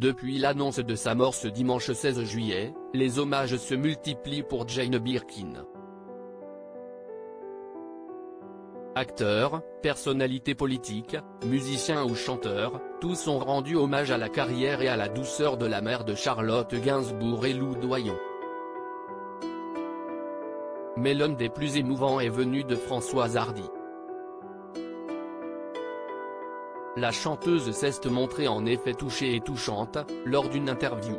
Depuis l'annonce de sa mort ce dimanche 16 juillet, les hommages se multiplient pour Jane Birkin. Acteurs, personnalités politiques, musiciens ou chanteurs, tous ont rendu hommage à la carrière et à la douceur de la mère de Charlotte Gainsbourg et Lou Doyon. Mais l'un des plus émouvants est venu de Françoise Hardy. La chanteuse s'est montrée en effet touchée et touchante, lors d'une interview.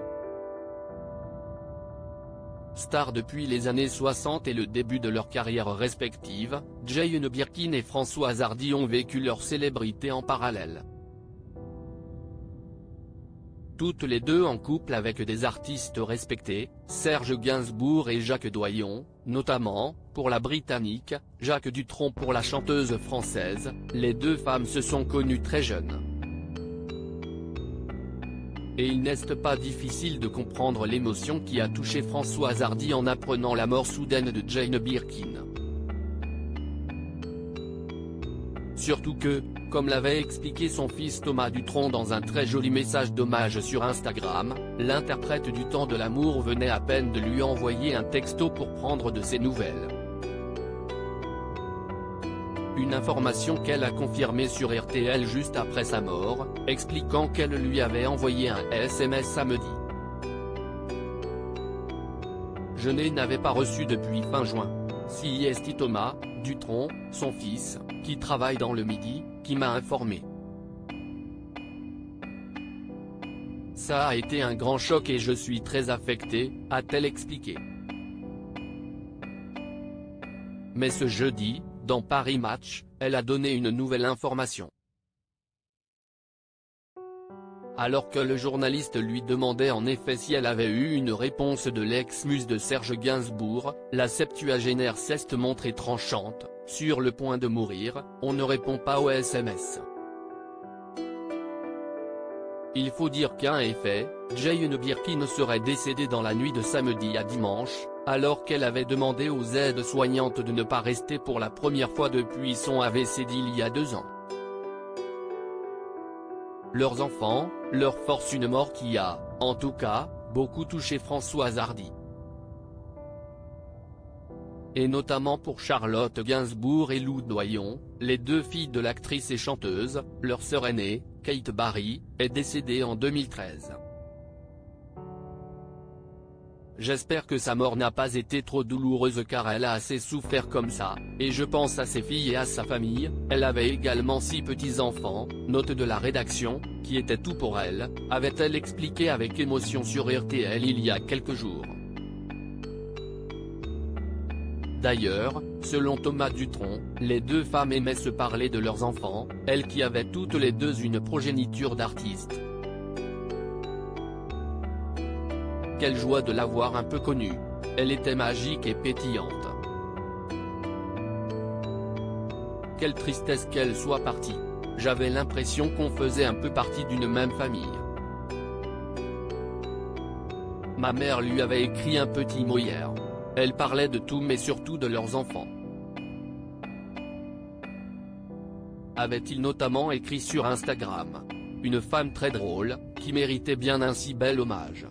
Stars depuis les années 60 et le début de leur carrière respective, Jane Birkin et Françoise Hardy ont vécu leur célébrité en parallèle. Toutes les deux en couple avec des artistes respectés, Serge Gainsbourg et Jacques Doyon, notamment, pour la Britannique, Jacques Dutronc pour la chanteuse française, les deux femmes se sont connues très jeunes. Et il n'est pas difficile de comprendre l'émotion qui a touché Françoise Hardy en apprenant la mort soudaine de Jane Birkin. Surtout que, comme l'avait expliqué son fils Thomas Dutronc dans un très joli message d'hommage sur Instagram, l'interprète du Temps de l'amour venait à peine de lui envoyer un texto pour prendre de ses nouvelles. Une information qu'elle a confirmée sur RTL juste après sa mort, expliquant qu'elle lui avait envoyé un SMS samedi. Je n'avais pas reçu depuis fin juin. Si est Thomas Dutronc, son fils, qui travaille dans le Midi, qui m'a informé. Ça a été un grand choc et je suis très affectée, a-t-elle expliqué. Mais ce jeudi, dans Paris Match, elle a donné une nouvelle information. Alors que le journaliste lui demandait en effet si elle avait eu une réponse de l'ex-muse de Serge Gainsbourg, la septuagénaire s'est montrée tranchante, sur le point de mourir, on ne répond pas aux SMS. Il faut dire qu'en effet, Jane Birkin serait décédée dans la nuit de samedi à dimanche, alors qu'elle avait demandé aux aides-soignantes de ne pas rester pour la première fois depuis son AVC d'il y a 2 ans. Leurs enfants, leur force, une mort qui a, en tout cas, beaucoup touché Françoise Hardy. Et notamment pour Charlotte Gainsbourg et Lou Doyon, les deux filles de l'actrice et chanteuse, leur sœur aînée, Kate Barry, est décédée en 2013. J'espère que sa mort n'a pas été trop douloureuse car elle a assez souffert comme ça, et je pense à ses filles et à sa famille. Elle avait également 6 petits-enfants, note de la rédaction, qui était tout pour elle, avait-elle expliqué avec émotion sur RTL il y a quelques jours. D'ailleurs, selon Thomas Dutronc, les deux femmes aimaient se parler de leurs enfants, elles qui avaient toutes les deux une progéniture d'artistes. Quelle joie de l'avoir un peu connue. Elle était magique et pétillante. Quelle tristesse qu'elle soit partie. J'avais l'impression qu'on faisait un peu partie d'une même famille. Ma mère lui avait écrit un petit mot hier. Elle parlait de tout mais surtout de leurs enfants. Avait-il notamment écrit sur Instagram. Une femme très drôle, qui méritait bien un si bel hommage.